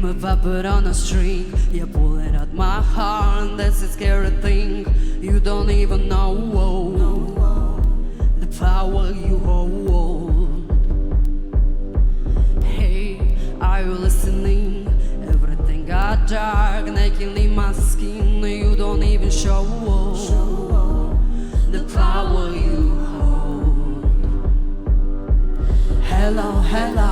a puppet on a string. You're pulling at my heart, that's a scary thing. You don't even know the power you hold. Hey, are you listening? Everything got dark, naked in my skin. You don't even show the power you hold. Hello, hello.